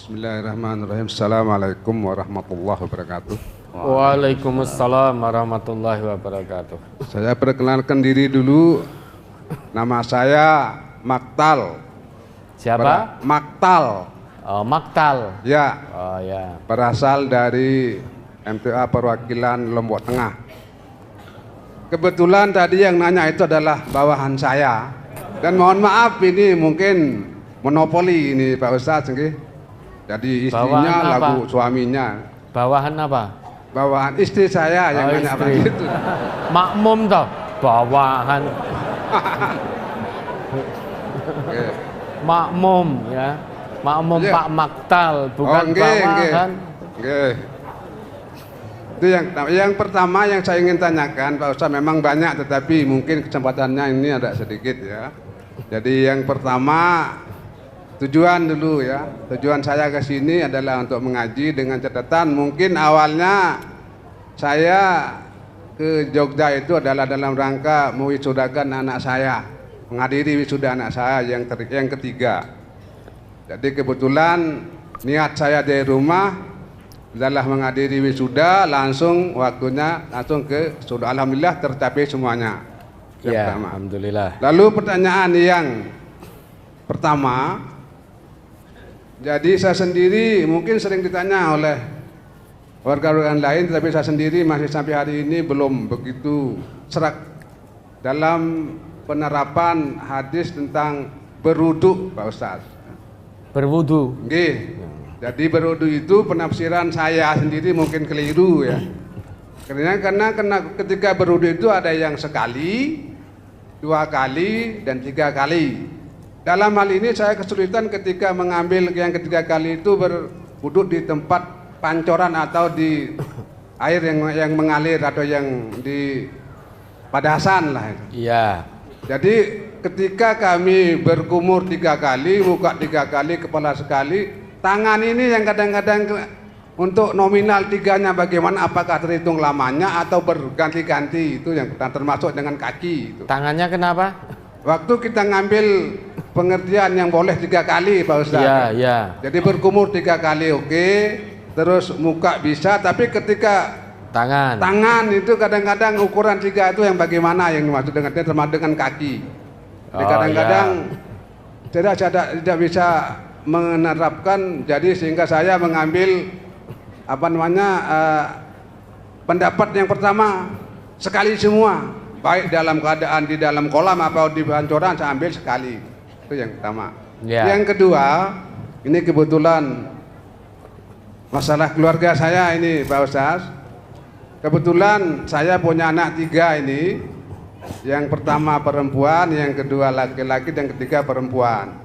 Bismillahirrahmanirrahim. Assalamualaikum warahmatullahi wabarakatuh. Waalaikumsalam warahmatullahi wabarakatuh. Saya perkenalkan diri dulu. Nama saya Maktal. Siapa? Maktal. Oh, Maktal. Ya. Oh ya. Berasal dari MTA Perwakilan Lombok Tengah. Kebetulan tadi yang nanya itu adalah bawahan saya. Dan mohon maaf ini mungkin monopoli ini Pak Ustadz. Jadi istrinya lagu suaminya. Bawahan apa? Bawahan istri saya yang nanya begitu. Makmum toh. Bawahan. Okay. Makmum ya. Makmum Yeah. Pak Maktal bukan bawahan. Itu yang pertama yang saya ingin tanyakan Pak Ustadz, memang banyak tetapi mungkin kesempatannya ini ada sedikit ya. Jadi yang pertama tujuan dulu ya. Tujuan saya ke sini adalah untuk mengaji dengan catatan mungkin awalnya saya ke Jogja itu adalah dalam rangka mewisudakan anak saya, menghadiri wisuda anak saya yang ketiga. Jadi kebetulan niat saya dari rumah adalah menghadiri wisuda, langsung waktunya langsung ke sudah, alhamdulillah tercapai semuanya. Ya, alhamdulillah. Lalu pertanyaan yang pertama, jadi saya sendiri mungkin sering ditanya oleh warga-warga lain, tapi saya sendiri masih sampai hari ini belum begitu serak dalam penerapan hadis tentang berwudu, Pak Ustadz. Berwudu. Oke. Jadi berwudu itu penafsiran saya sendiri mungkin keliru ya. Karena ketika berwudu itu ada yang sekali, 2 kali, dan 3 kali. Dalam hal ini saya kesulitan ketika mengambil yang ketiga kali itu berwudu di tempat pancoran atau di air yang mengalir atau yang di padasan lah. Iya. Jadi ketika kami berkumur 3 kali, muka 3 kali, kepala sekali, tangan ini yang kadang-kadang untuk nominal 3-nya bagaimana, apakah terhitung lamanya atau berganti-ganti, itu yang termasuk dengan kaki itu. Tangannya kenapa? Waktu kita ngambil pengertian yang boleh 3 kali Pak Ustadz. Iya, iya. Jadi berkumur 3 kali oke. Terus muka bisa, tapi ketika tangan itu kadang-kadang ukuran 3 itu yang bagaimana yang dimaksud dengan kaki. Jadi kadang-kadang tidak bisa menerapkan, jadi sehingga saya mengambil pendapat yang pertama sekali semua, baik dalam keadaan di dalam kolam atau di pancoran saya ambil sekali. Itu yang pertama. Ya. Yang kedua, ini kebetulan masalah keluarga saya ini Pak Ustadz. Kebetulan saya punya anak 3 ini. Yang pertama perempuan, yang kedua laki-laki, dan ketiga perempuan.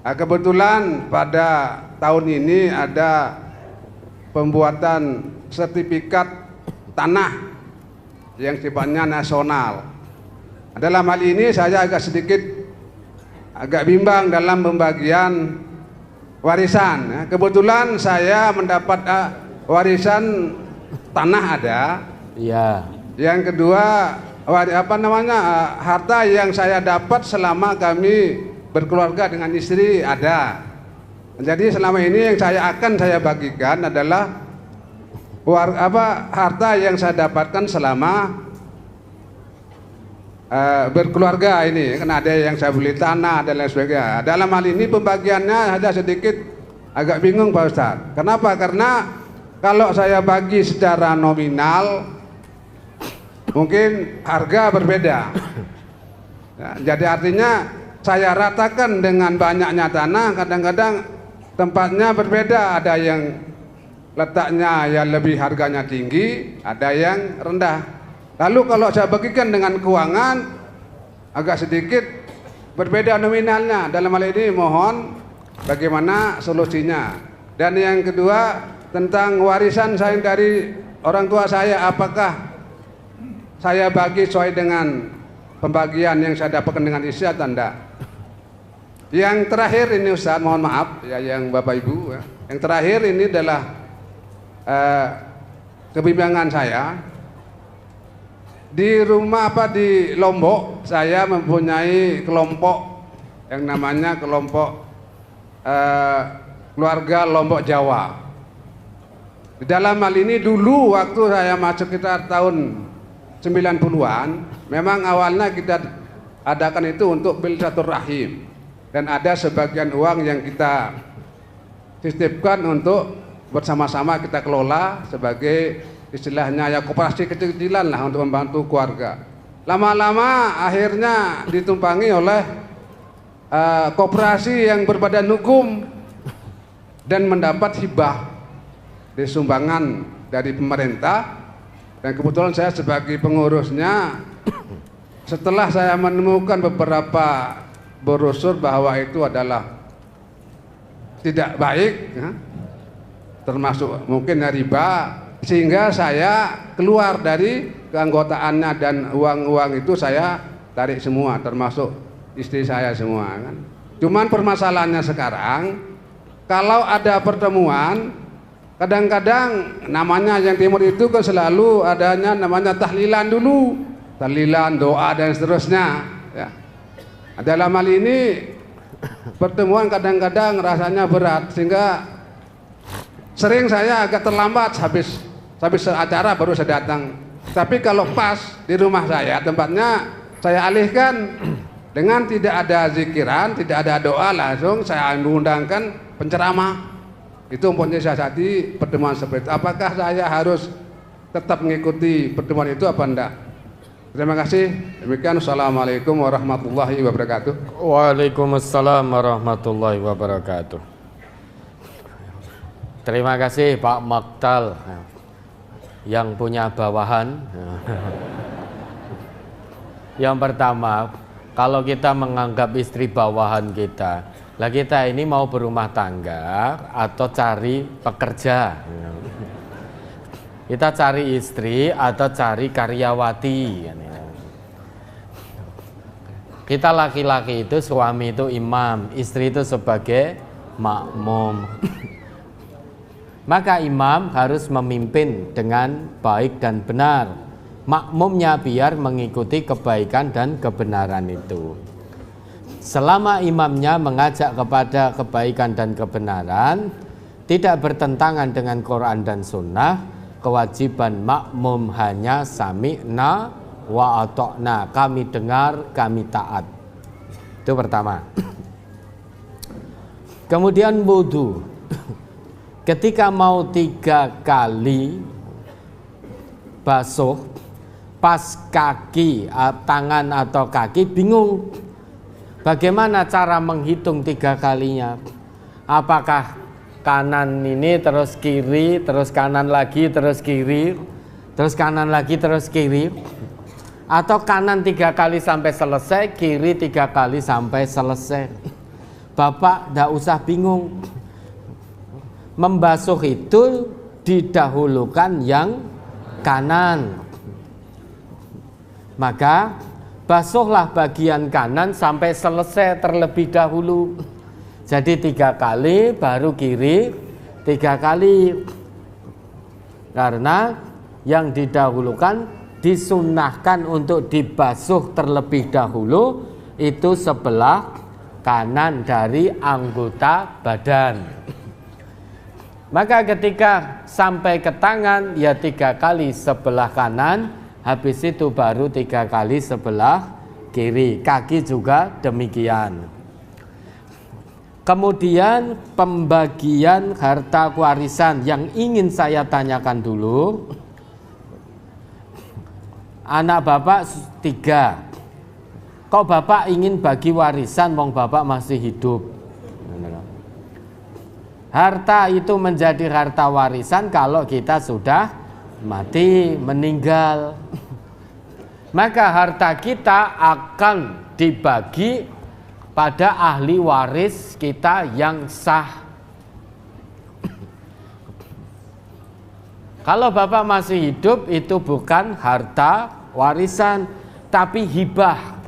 Nah, kebetulan pada tahun ini ada pembuatan sertifikat tanah yang sifatnya nasional. Dalam hal ini saya agak bimbang dalam pembagian warisan. Kebetulan saya mendapat warisan tanah ada. Iya. Yang kedua harta yang saya dapat selama kami berkeluarga dengan istri ada. Jadi selama ini yang saya bagikan adalah harta yang saya dapatkan selama berkeluarga ini. Kan ada yang saya beli tanah dan lain sebagainya. Dalam hal ini pembagiannya ada sedikit agak bingung Pak Ustadz. Kenapa? Karena kalau saya bagi secara nominal mungkin harga berbeda. Ya, jadi artinya saya ratakan dengan banyaknya tanah, kadang-kadang tempatnya berbeda. Ada yang letaknya yang lebih harganya tinggi, ada yang rendah. Lalu kalau saya bagikan dengan keuangan agak sedikit berbeda nominalnya. Dalam hal ini mohon bagaimana solusinya. Dan yang kedua tentang warisan saya dari orang tua saya, apakah saya bagi sesuai dengan pembagian yang saya dapatkan dengan istri atau tidak. Yang terakhir ini Ustaz, mohon maaf ya yang Bapak Ibu ya. Yang terakhir ini adalah kebimbangan saya. Di rumah di Lombok saya mempunyai kelompok yang namanya kelompok keluarga Lombok Jawa. Di dalam hal ini dulu waktu saya masuk kita tahun 90-an, memang awalnya kita adakan itu untuk bil silaturahim, dan ada sebagian uang yang kita sistemkan untuk bersama-sama kita kelola sebagai istilahnya ya koperasi kecil-kecilan lah untuk membantu keluarga. Lama-lama akhirnya ditumpangi oleh koperasi yang berbadan hukum dan mendapat hibah di sumbangan dari pemerintah, dan kebetulan saya sebagai pengurusnya. Setelah saya menemukan beberapa brosur bahwa itu adalah tidak baik ya, termasuk mungkin riba, sehingga saya keluar dari keanggotaannya dan uang-uang itu saya tarik semua, termasuk istri saya semua kan. Cuman permasalahannya sekarang kalau ada pertemuan, kadang-kadang namanya yang timur itu kan selalu adanya namanya tahlilan dulu, tahlilan, doa dan seterusnya ya. Dalam hal ini pertemuan kadang-kadang rasanya berat, sehingga sering saya agak terlambat, habis acara baru saya datang. Tapi kalau pas di rumah saya, tempatnya saya alihkan dengan tidak ada zikiran, tidak ada doa, langsung saya undangkan penceramah. Itu mempunyai siasati pertemuan seperti itu. Apakah saya harus tetap mengikuti pertemuan itu apa enggak? Terima kasih. Demikian. Assalamualaikum warahmatullahi wabarakatuh. Waalaikumsalam warahmatullahi wabarakatuh. Terima kasih Pak Maktal yang punya bawahan. Yang pertama, kalau kita menganggap istri bawahan kita, lah kita ini mau berumah tangga atau cari pekerja? Kita cari istri atau cari karyawati? Kita laki-laki itu, suami itu imam, istri itu sebagai makmum. Maka imam harus memimpin dengan baik dan benar, makmumnya biar mengikuti kebaikan dan kebenaran itu. Selama imamnya mengajak kepada kebaikan dan kebenaran, tidak bertentangan dengan Quran dan Sunnah, kewajiban makmum hanya sami'na wa ata'na, kami dengar, kami taat. Itu pertama. Kemudian wudu. Ketika mau 3 kali basuh, pas kaki, tangan atau kaki bingung. Bagaimana cara menghitung 3 kalinya? Apakah kanan ini terus kiri, terus kanan lagi, terus kiri, terus kanan lagi, terus kiri? Atau kanan 3 kali sampai selesai, kiri 3 kali sampai selesai? Bapak tidak usah bingung. Membasuh itu didahulukan yang kanan. Maka basuhlah bagian kanan sampai selesai terlebih dahulu. Jadi 3 kali baru kiri 3 kali. Karena yang didahulukan disunnahkan untuk dibasuh terlebih dahulu itu sebelah kanan dari anggota badan. Maka ketika sampai ke tangan ya 3 kali sebelah kanan, habis itu baru 3 kali sebelah kiri. Kaki juga demikian. Kemudian pembagian harta warisan yang ingin saya tanyakan dulu. Anak bapak 3. Kok bapak ingin bagi warisan wong bapak masih hidup? Harta itu menjadi harta warisan kalau kita sudah mati, meninggal. Maka harta kita akan dibagi pada ahli waris kita yang sah. Kalau bapak masih hidup itu bukan harta warisan, tapi hibah.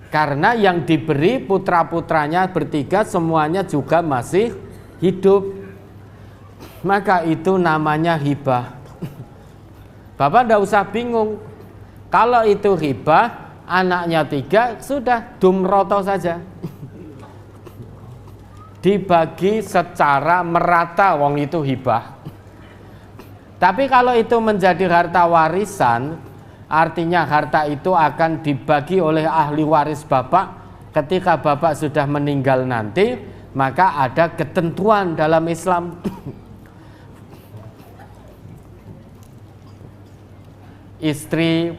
Karena yang diberi putra-putranya bertiga semuanya juga masih hidup. Maka itu namanya hibah. Bapak tidak usah bingung. Kalau itu hibah, anaknya 3 sudah dumroto saja. dibagi secara merata, wong itu hibah. Tapi kalau itu menjadi harta warisan, artinya harta itu akan dibagi oleh ahli waris bapak. Ketika bapak sudah meninggal nanti, maka ada ketentuan dalam Islam. Istri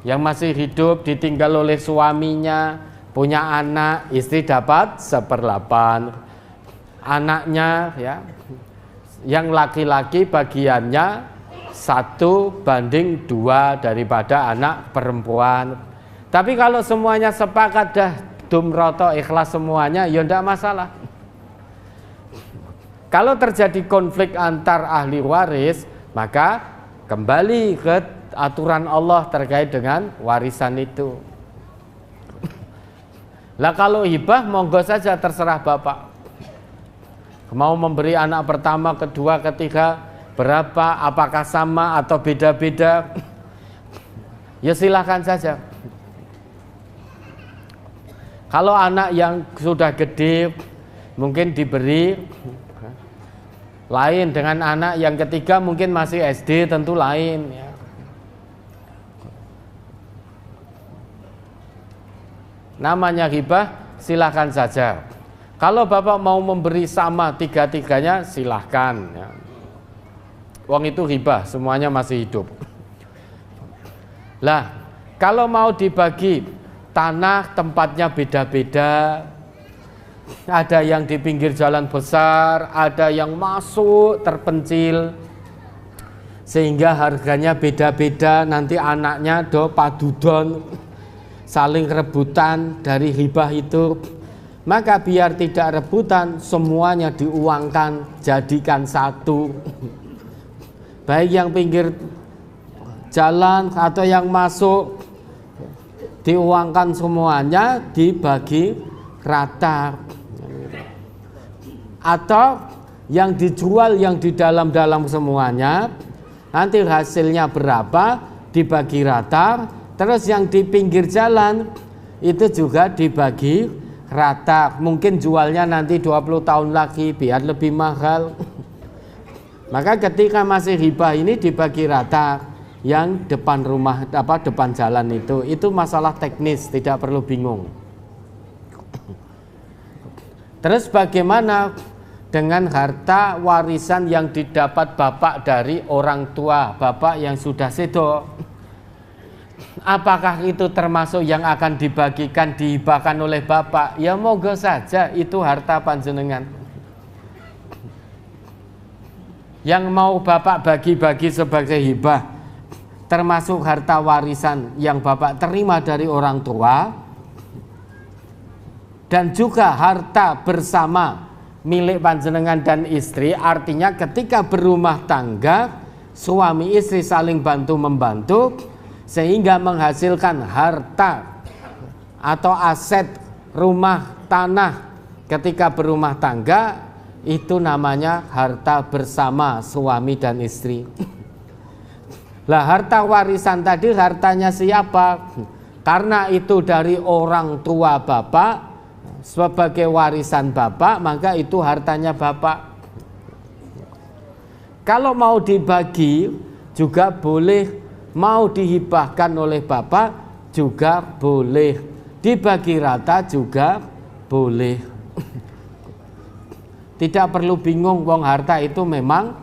yang masih hidup ditinggal oleh suaminya, punya anak, istri dapat 1/8. Anaknya ya, yang laki-laki bagiannya 1/2 daripada anak perempuan. Tapi kalau semuanya sepakat dah dumroto ikhlas semuanya, ya tidak masalah. Kalau terjadi konflik antar ahli waris, maka kembali ke aturan Allah terkait dengan warisan itu. Lah kalau hibah monggo saja, terserah bapak. Mau memberi anak pertama, kedua, ketiga, berapa, apakah sama atau beda-beda, ya silahkan saja. Kalau anak yang sudah gede mungkin diberi lain dengan anak yang ketiga mungkin masih SD, tentu lain ya. Namanya hibah, silahkan saja. Kalau bapak mau memberi sama tiga-tiganya, silahkan ya. Wong itu hibah, semuanya masih hidup. Lah, kalau mau dibagi tanah, tempatnya beda-beda. Ada yang di pinggir jalan besar, ada yang masuk terpencil, sehingga harganya beda-beda. Nanti anaknya do padudon, saling rebutan dari hibah itu. Maka biar tidak rebutan, semuanya diuangkan, jadikan satu. Baik yang pinggir jalan atau yang masuk, diuangkan semuanya, dibagi rata. Atau yang dijual yang di dalam-dalam semuanya, nanti hasilnya berapa, dibagi rata. Terus yang di pinggir jalan itu juga dibagi rata. Mungkin jualnya nanti 20 tahun lagi biar lebih mahal. Maka ketika masih hibah ini dibagi rata. Yang depan rumah, depan jalan itu masalah teknis, tidak perlu bingung. Terus bagaimana dengan harta warisan yang didapat bapak dari orang tua bapak yang sudah sedo? Apakah itu termasuk yang akan dibagikan, dihibahkan oleh bapak? Ya moga saja, itu harta panjenengan. Yang mau bapak bagi-bagi sebagai hibah, termasuk harta warisan yang bapak terima dari orang tua, dan juga harta bersama milik panjenengan dan istri. Artinya ketika berumah tangga, suami istri saling bantu-membantu sehingga menghasilkan harta atau aset rumah tanah. Ketika berumah tangga, itu namanya harta bersama suami dan istri. Lah harta warisan tadi hartanya siapa? Karena itu dari orang tua bapak, sebagai warisan bapak, maka itu hartanya bapak. Kalau mau dibagi juga boleh, mau dihibahkan oleh bapak juga boleh, dibagi rata juga boleh. Tidak perlu bingung, wong harta itu memang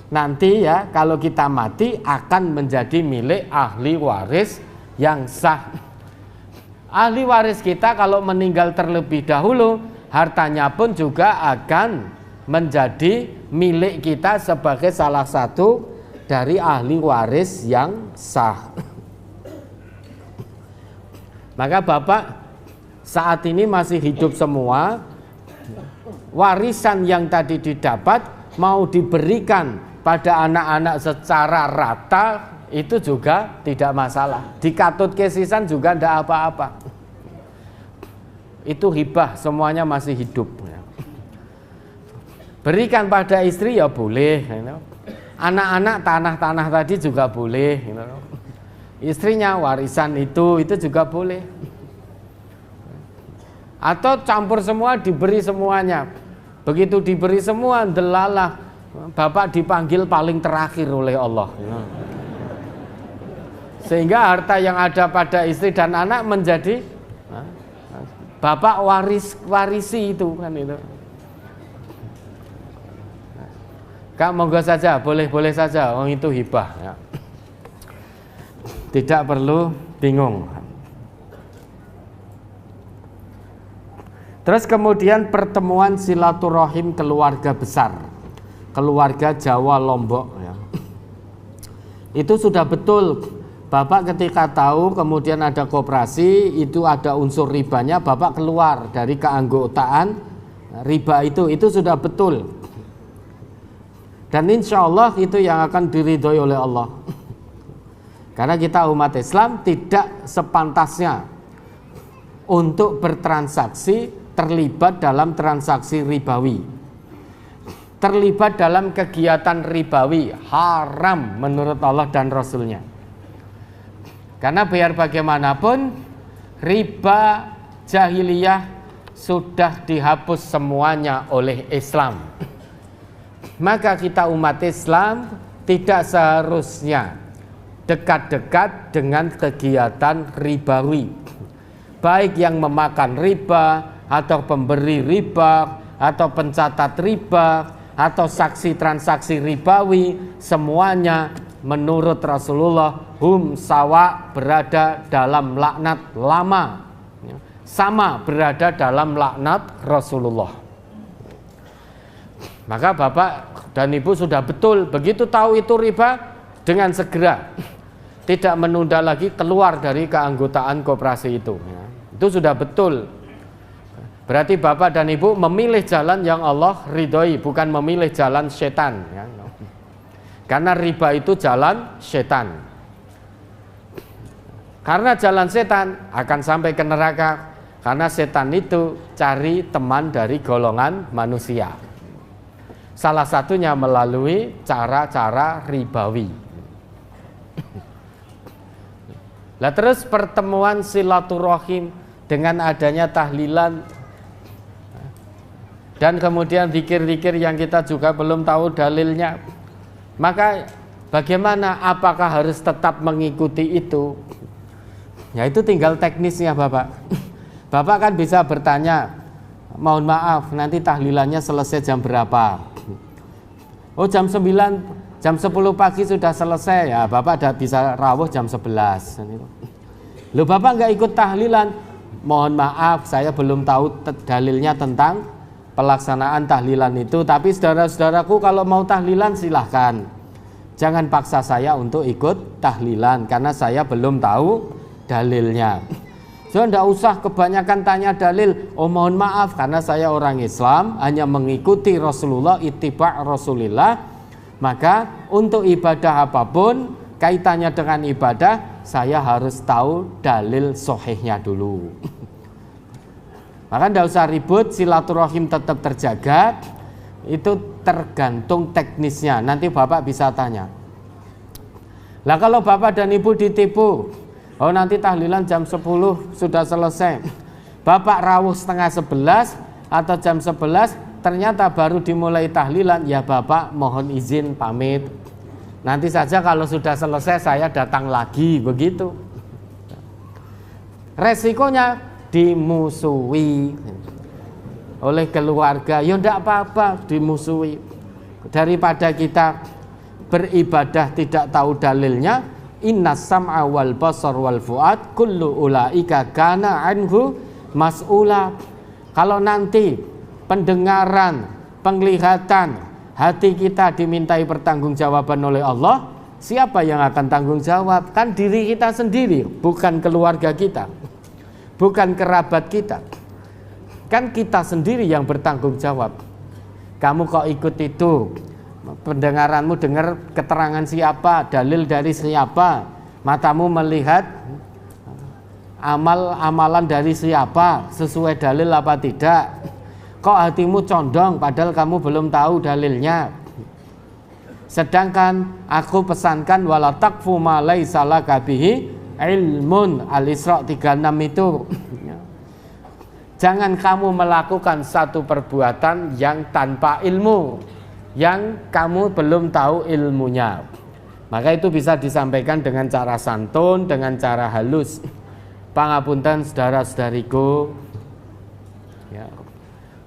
nanti ya kalau kita mati akan menjadi milik ahli waris yang sah. Ahli waris kita kalau meninggal terlebih dahulu, hartanya pun juga akan menjadi milik kita sebagai salah satu dari ahli waris yang sah. Maka bapak saat ini masih hidup semua, warisan yang tadi didapat mau diberikan pada anak-anak secara rata, itu juga tidak masalah. Dikatut kesisan juga tidak apa-apa. Itu hibah, semuanya masih hidup. Berikan pada istri ya boleh. Anak-anak tanah-tanah tadi juga boleh. Istrinya warisan itu juga boleh. Atau campur semua, diberi semuanya. Begitu diberi semua, delalah bapak dipanggil paling terakhir oleh Allah. Sehingga harta yang ada pada istri dan anak menjadi bapak warisi itu kan itu. Kak, monggo saja, boleh saja, itu hibah ya. Tidak perlu bingung. Terus kemudian pertemuan silaturahim keluarga besar, keluarga Jawa Lombok ya. Itu sudah betul. Bapak ketika tahu kemudian ada koperasi, itu ada unsur ribanya, Bapak keluar dari keanggotaan riba itu sudah betul. Dan insya Allah itu yang akan diridhoi oleh Allah. Karena kita umat Islam tidak sepantasnya untuk bertransaksi terlibat dalam transaksi ribawi, terlibat dalam kegiatan ribawi, haram menurut Allah dan Rasulnya. Karena biar bagaimanapun riba jahiliyah sudah dihapus semuanya oleh Islam. Maka kita umat Islam tidak seharusnya dekat-dekat dengan kegiatan ribawi, baik yang memakan riba atau pemberi riba atau pencatat riba atau saksi transaksi ribawi, semuanya menurut Rasulullah hum sawa, berada dalam laknat lama, sama berada dalam laknat Rasulullah. Maka bapak dan ibu sudah betul, begitu tahu itu riba, dengan segera tidak menunda lagi keluar dari keanggotaan koperasi itu. Itu sudah betul. Berarti bapak dan ibu memilih jalan yang Allah ridhoi, bukan memilih jalan setan ya. Karena riba itu jalan setan. Karena jalan setan akan sampai ke neraka. Karena setan itu cari teman dari golongan manusia. Salah satunya melalui cara-cara ribawi. Lah terus pertemuan silaturahim dengan adanya tahlilan dan kemudian zikir-zikir yang kita juga belum tahu dalilnya, maka bagaimana, apakah harus tetap mengikuti itu? Ya itu tinggal teknisnya bapak. Bapak kan bisa bertanya, mohon maaf nanti tahlilannya selesai jam berapa? Oh jam 9, jam 10 pagi sudah selesai ya, bapak ada bisa rawuh jam 11. Loh bapak nggak ikut tahlilan? Mohon maaf saya belum tahu dalilnya tentang pelaksanaan tahlilan itu, tapi saudara-saudaraku kalau mau tahlilan silahkan, jangan paksa saya untuk ikut tahlilan karena saya belum tahu dalilnya. So tidak usah kebanyakan tanya dalil. Oh mohon maaf karena saya orang Islam hanya mengikuti Rasulullah, ittiba' Rasulillah, maka untuk ibadah apapun kaitannya dengan ibadah saya harus tahu dalil sahihnya dulu. Maka tidak usah ribut, silaturahim tetap terjaga. Itu tergantung teknisnya. Nanti bapak bisa tanya. Lah kalau bapak dan ibu ditipu, oh nanti tahlilan jam 10 sudah selesai, bapak rawuh setengah 11 atau jam 11, ternyata baru dimulai tahlilan, ya bapak mohon izin pamit. Nanti saja kalau sudah selesai saya datang lagi, begitu. Resikonya dimusuhi oleh keluarga, ya enggak apa-apa dimusuhi. Daripada kita beribadah tidak tahu dalilnya, innas sam'a wal basar wal fuad kullu ulaika kana anhu mas'ula. Kalau nanti pendengaran, penglihatan, hati kita dimintai pertanggungjawaban oleh Allah, siapa yang akan tanggung jawab? Kan diri kita sendiri, bukan keluarga kita, bukan kerabat kita. Kan kita sendiri yang bertanggung jawab. Kamu kok ikut itu? Pendengaranmu dengar keterangan siapa? Dalil dari siapa? Matamu melihat amalan dari siapa? Sesuai dalil apa tidak? Kok hatimu condong padahal kamu belum tahu dalilnya? Sedangkan aku pesankan wala taqfu ma laisa laka bihi ilmun, Al-Isra 36 itu. Jangan kamu melakukan satu perbuatan yang tanpa ilmu, yang kamu belum tahu ilmunya. Maka itu bisa disampaikan dengan cara santun, dengan cara halus. Pangapunten saudara-saudariku, ya,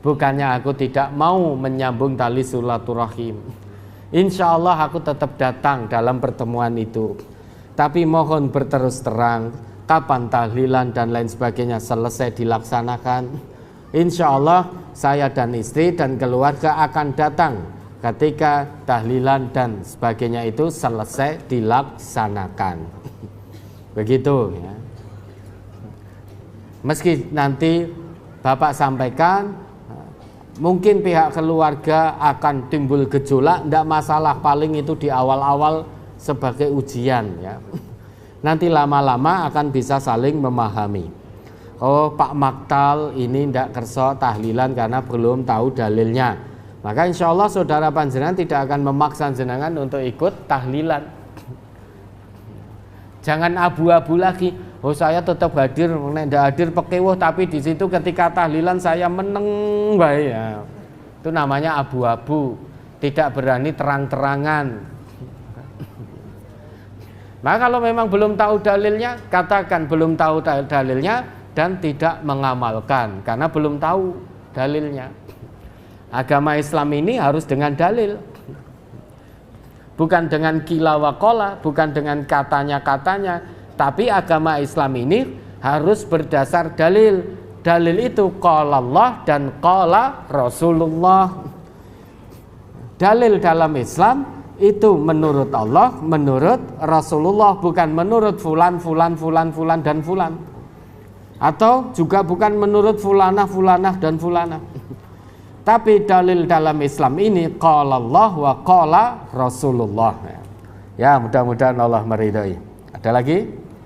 bukannya aku tidak mau menyambung tali silaturahim. Insya Allah aku tetap datang dalam pertemuan itu. Tapi mohon berterus terang, kapan tahlilan dan lain sebagainya selesai dilaksanakan, insya Allah saya dan istri dan keluarga akan datang ketika tahlilan dan sebagainya itu selesai dilaksanakan. Begitu ya. Meski nanti Bapak sampaikan mungkin pihak keluarga akan timbul gejolak, tidak masalah, paling itu di awal-awal sebagai ujian ya. Nanti lama-lama akan bisa saling memahami. Oh, Pak Maktal ini tidak kerso tahlilan karena belum tahu dalilnya. Maka insya Allah saudara panjenengan tidak akan memaksa jenengan untuk ikut tahlilan. Jangan abu-abu lagi. Oh, saya tetap hadir, tidak hadir pekewuh, tapi di situ ketika tahlilan saya meneng bae ya. Itu namanya abu-abu, tidak berani terang-terangan. Maka kalau memang belum tahu dalilnya, katakan belum tahu dalilnya dan tidak mengamalkan karena belum tahu dalilnya. Agama Islam ini harus dengan dalil, bukan dengan kila wa qola, bukan dengan katanya-katanya, tapi agama Islam ini harus berdasar dalil. Dalil itu qala Allah dan qala Rasulullah. Dalil dalam Islam itu menurut Allah, menurut Rasulullah, bukan menurut fulan dan fulan. Atau juga bukan menurut fulanah dan fulanah. Tapi dalil dalam Islam ini qala Allah wa qala Rasulullah. Ya, mudah-mudahan Allah meridhai. Ada lagi?